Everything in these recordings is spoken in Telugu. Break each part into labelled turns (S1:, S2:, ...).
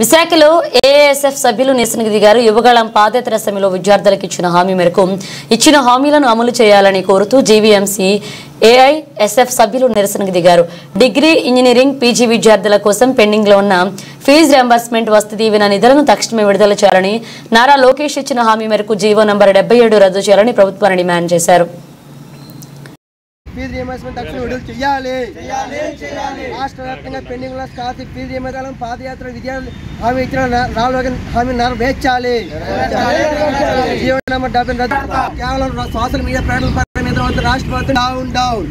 S1: విశాఖలో ఏఎస్ఎఫ్ సభ్యులు నిరసనకు దిగారు. యువగళం పాదయాత్ర సమయంలో విద్యార్థులకు ఇచ్చిన హామీ మేరకు ఇచ్చిన హామీలను అమలు చేయాలని కోరుతూ జీవీఎంసీ ఏఐఎస్ఎఫ్ సభ్యులు నిరసనకు దిగారు. డిగ్రీ, ఇంజనీరింగ్, పీజీ విద్యార్థుల కోసం పెండింగ్ లో ఉన్న ఫీజు రియంబర్స్మెంట్, వసతి దీవెన నిధులను తక్షణమే విడుదల చేయాలని, నారా లోకేష్ ఇచ్చిన హామీ మేరకు జీవో నంబర్ 77 రద్దు చేయాలని ప్రభుత్వాన్ని డిమాండ్ చేశారు.
S2: ఫీజు రియంబర్స్మెంట్ తక్షణం విడుదల చేయాలి. రాష్ట్ర వ్యాప్తంగా పెండింగ్ ఉన్న స్కాలర్షిప్ ఫీజు రియంబర్స్మెంట్ పాదయాత్ర విద్యార్థులు హామీ ఇచ్చిన హామీ నెరవేర్చాలి. జీవో నంబర్ 70 రద్దు. కేవలం సోషల్ మీడియా ప్రకటనలు పరిమితం అవుతున్న రాష్ట్ర ప్రభుత్వం డౌన్.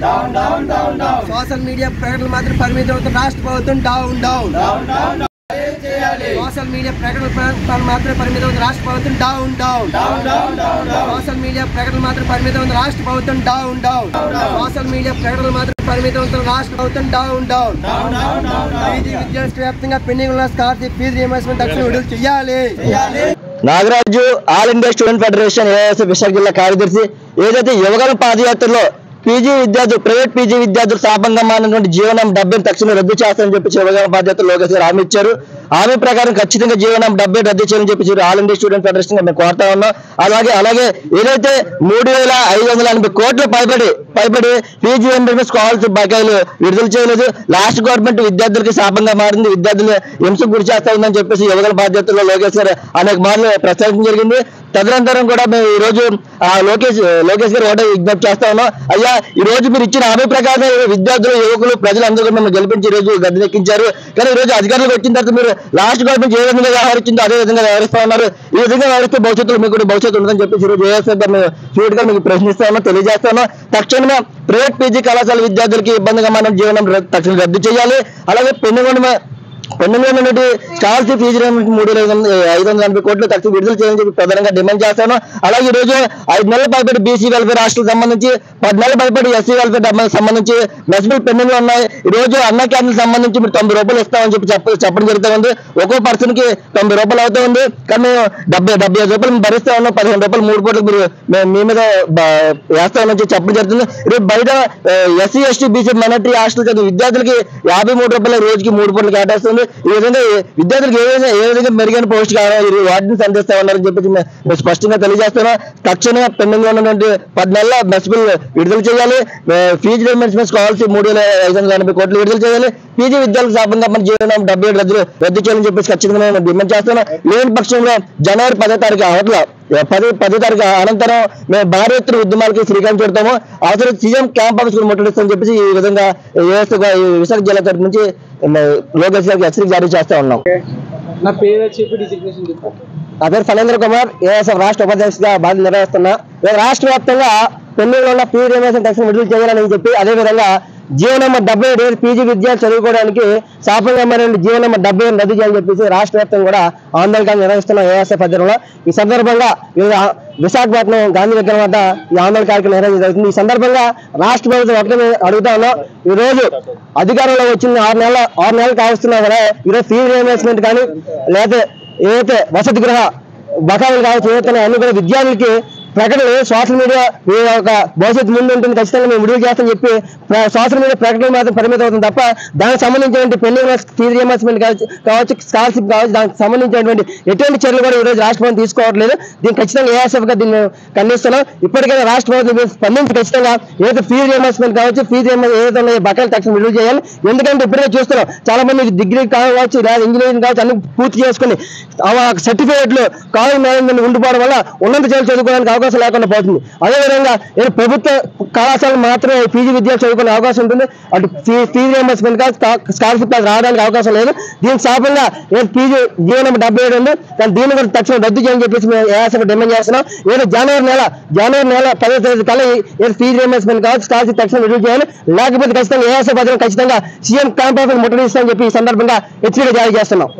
S2: సోషల్ మీడియా ప్రకటనలు మాత్రం పరిమితం అవుతున్న రాష్ట్ర ప్రభుత్వం డౌన్. సోషల్ మీడియా ప్రకటనలు మాత్రమే పరిమితం అవుతున్న రాష్ట్ర ప్రభుత్వం డౌన్. సోషల్ మీడియా ప్రకటనలు మాత్రం పరిమితం అవుతున్న రాష్ట్ర ప్రభుత్వం డౌన్. సోషల్ మీడియా ప్రకటనలు మాత్రం పరిమితం అవుతున్న రాష్ట్ర ప్రభుత్వం డౌన్. పీజీ విద్యార్థి వ్యాప్తంగా పెండింగ్ ఉన్న స్కాలర్షిప్ ఫీజు రియంబర్స్మెంట్ తక్షణం విడుదల చేయాలి.
S3: Nagaraju all India student federation ASF Visakha జిల్లా కార్యదర్శి ఏదైతే యువగళం పాదయాత్రలో పీజీ విద్యార్థులు, ప్రైవేట్ పీజీ విద్యార్థులు శాపంగమైనటువంటి జీవనం 70 తక్షణం రద్దు చేస్తారని చెప్పి యువగళం పాదయాత్ర లోకేష్ గారు హామీ ఇచ్చారు. హామీ ప్రకారం ఖచ్చితంగా జీవనం 70 రద్దు చేయాలని చెప్పి ఆల్ ఇండియా స్టూడెంట్ ఫెడరేషన్ మేము కోరుతా ఉన్నాం. అలాగే ఏదైతే 3,580 కోట్లు పైబడి ఫీజు రియంబర్స్మెంట్ స్కాలర్షిప్ బకాయిలు విడుదల చేయలేదు. లాస్ట్ గవర్నమెంట్ విద్యార్థులకి శాపంగా మారింది, విద్యార్థులు హింసకు గురి చేస్తా ఉందని చెప్పేసి యువగళం బాధ్యతల్లో లోకేష్ గారు అనేక మార్లు ప్రస్తావించడం జరిగింది. తదనంతరం కూడా మేము ఈ రోజు లోకేష్ గారు ఒకటే విజ్ఞప్తి చేస్తా ఉన్నాం. అయ్యా, ఈ రోజు మీరు ఇచ్చిన హామీ ప్రకారం విద్యార్థులు, యువకులు, ప్రజలందరూ మిమ్మల్ని గెలిపించి ఈ రోజు గద్దెనెక్కించారు. కానీ ఈ రోజు అధికారులకు వచ్చిన తర్వాత మీరు లాస్ట్ గవర్నమెంట్ ఏ విధంగా వ్యవహరించిందో అదే విధంగా వ్యవహరిస్తా ఉన్నారు. ఈ విధంగా వ్యవహరిస్తే భవిష్యత్తులో మీకు కూడా భవిష్యత్తు ఉంటుందని చెప్పేసి ఈ రోజు ఏఎస్ఎఫ్ గా మీకు ప్రశ్నిస్తా ఉన్నాం, తెలియజేస్తా ఉన్నాం. తక్షణమే ప్రైవేట్ పీజీ కళాశాల విద్యార్థులకి ఇబ్బందిగా మనం జీవనం తక్షణం రద్దు చేయాలి. అలాగే పెండింగ్ స్కాలర్షిప్ ఫీజు 3,580 కోట్లు తక్షణం విడుదల చేయాలని చెప్పి ప్రధానంగా డిమాండ్ చేస్తాను. అలాగే ఈ రోజు 5 నెలల పైబడి బీసీ వెల్ఫేర్ హాస్టల్ సంబంధించి, 10 నెలల పైబడి ఎస్సీ వెల్ఫేర్ సంబంధింంచి మెస్బిల్ పెండింగ్ లో ఉన్నాయి. ఈ రోజు అన్న క్యాంటీన్ సంబంధించి మీరు 90 రూపాయలు ఇస్తామని చెప్పడం జరుగుతూ ఉంది. ఒక్కో పర్సన్ కి 90 రూపాయలు అవుతూ ఉంది. కానీ 75 రూపాయలు భరిస్తా ఉన్నాం. 15 రూపాయలు 3 పూటలకు మీరు మీ మీద వేస్తామని చెప్పడం జరుగుతుంది. రేపు బయట SC, ST, BC minority hostel చదివే విద్యార్థులకి 53 రూపాయలు రోజుకి 3 పూటలు కేటాయిస్తుంది. ఈ విధంగా విద్యార్థులకు ఏ విధంగా మెరుగైన పోస్ట్ కావాలి వాటిని సంధిస్తా ఉన్నారని చెప్పి మేము స్పష్టంగా తెలియజేస్తున్నాం. తక్షణమే పెండింగ్ లో ఉన్నటువంటి 10 నెలల మెస్ బిల్ విడుదల చేయాలి. ఫీజు రియంబర్స్మెంట్ స్కాలర్షిప్ 3,580 కోట్లు విడుదల చేయాలి. పీజీ విద్యార్థులకు శాపంగా మన జీవనం 77 రద్దు చేయాలని చెప్పేసి ఖచ్చితంగా మేము డిమాండ్ చేస్తున్నాం. లేని పక్షంలో జనవరి 10వ తారీఖు అనంతరం మేము భారీ ఎత్తున ఉద్యమాలకి శ్రీకారం చుడతాము. అవసరం సీఎం క్యాంప్ ఆఫీస్ ముట్టడిస్తామని చెప్పేసి ఈ విధంగా విశాఖ జిల్లా తరఫు నుంచి లోకేష్ గారికి హెచ్చరిక జారీ చేస్తా ఉన్నాం.
S2: నా పేరు
S3: ఫణేంద్ర కుమార్, ఏఎస్ఎఫ్ రాష్ట్ర ఉపాధ్యక్షుడిగా బాధ్యత నిర్వహిస్తున్నా. రాష్ట్ర వ్యాప్తంగా పెండింగ్ ఉన్న ఫీజు రియంబర్స్మెంట్ తక్షణం విడుదల చేయాలని చెప్పి, అదేవిధంగా జీవో నంబర్ 77 పీజీ విద్యార్థులు చదువుకోవడానికి శాపంగమైన జీవో నంబర్ 77 రద్దు చేయాలని చెప్పేసి రాష్ట్ర వ్యాప్తంగా కూడా ఆందోళన నిర్వహిస్తున్న ఏఎస్ఎఫ్ ఆధ్వర్యంలో ఈ సందర్భంగా విశాఖపట్నం గాంధీ విగ్రహం వద్ద ఈ ఆందోళన కార్యక్రమం నిర్వహించడం జరుగుతుంది. ఈ సందర్భంగా రాష్ట్ర ప్రభుత్వం ఒకటే అడుగుతా ఉన్నాం, ఈ రోజు అధికారంలో వచ్చిన 6 నెలలు కావస్తున్నా కూడా ఈరోజు ఫీజు రియంబర్స్మెంట్ కానీ లేకపోతే ఏదైతే వసతి గృహ బకాయిలు కావచ్చు ఏదైతే అన్ని కూడా విద్యార్థులకి ప్రకటనలు సోషల్ మీడియా ఒక భవిష్యత్తు ముందు ఉంటుంది, ఖచ్చితంగా మేము విడుదల చేస్తామని చెప్పి సోషల్ మీడియా ప్రకటనలు మాత్రం పరిమితం అవుతుంది తప్ప దానికి సంబంధించినటువంటి పెండింగ్ ఫీజు రియంబర్స్మెంట్ కావచ్చు, స్కాలర్షిప్ కావచ్చు, దానికి సంబంధించినటువంటి ఎటువంటి చర్యలు కూడా ఈరోజు రాష్ట్ర ప్రభుత్వం తీసుకోవట్లేదు. దీన్ని ఖచ్చితంగా ఏఎస్ఎఫ్ గా దీన్ని ఖండిస్తున్నాం. ఇప్పటికైనా రాష్ట్ర ప్రభుత్వం స్పందించి ఖచ్చితంగా ఏదైతే ఫీజు రియంబర్స్మెంట్ కావచ్చు, ఫీజు ఏదైతే ఉన్నాయో బకాయిలు తక్షణం విడుదల చేయాలి. ఎందుకంటే ఇప్పుడే చూస్తున్నాం చాలా మంది డిగ్రీ కావచ్చు లేదా ఇంజనీరింగ్ కావచ్చు అన్ని పూర్తి చేసుకుని సర్టిఫికేట్లు కాలేజ్ మేనేజ్మెంట్ ఉండిపోవడం వల్ల ఉన్నత చర్యలు చదువుకోవడానికి అవకాశం లేకుండా పోతుంది. అదేవిధంగా ప్రభుత్వ కళాశాలలు మాత్రమే పీజీ విద్యార్థులు చదువుకునే అవకాశం ఉంటుంది. అటు ఫీజు రియంబర్స్మెంట్ స్కాలర్షిప్ రావడానికి అవకాశం లేదు. దీనికి శాపంగా పీజీ జీవో నంబర్ 77 ఉంది, కానీ దీన్ని కూడా తక్షణం రద్దు చేయని చెప్పేసి మేము ఏఎస్ఎఫ్ డిమాండ్ చేస్తున్నాం. ఏదో జనవరి నెల 10వ తేదీ కల్లా ఫీజు రియంబర్స్మెంట్ కావచ్చు, స్కాలర్షిప్ తక్షణం విడుదల చేయాలి. లేకపోతే ఖచ్చితంగా ఏఎస్ఎఫ్ ఖచ్చితంగా సీఎం క్యాంప్ ఆఫీస్ ముట్టడిస్తామని చెప్పి ఈ సందర్భంగా హెచ్చరిక జారీ చేస్తున్నాం.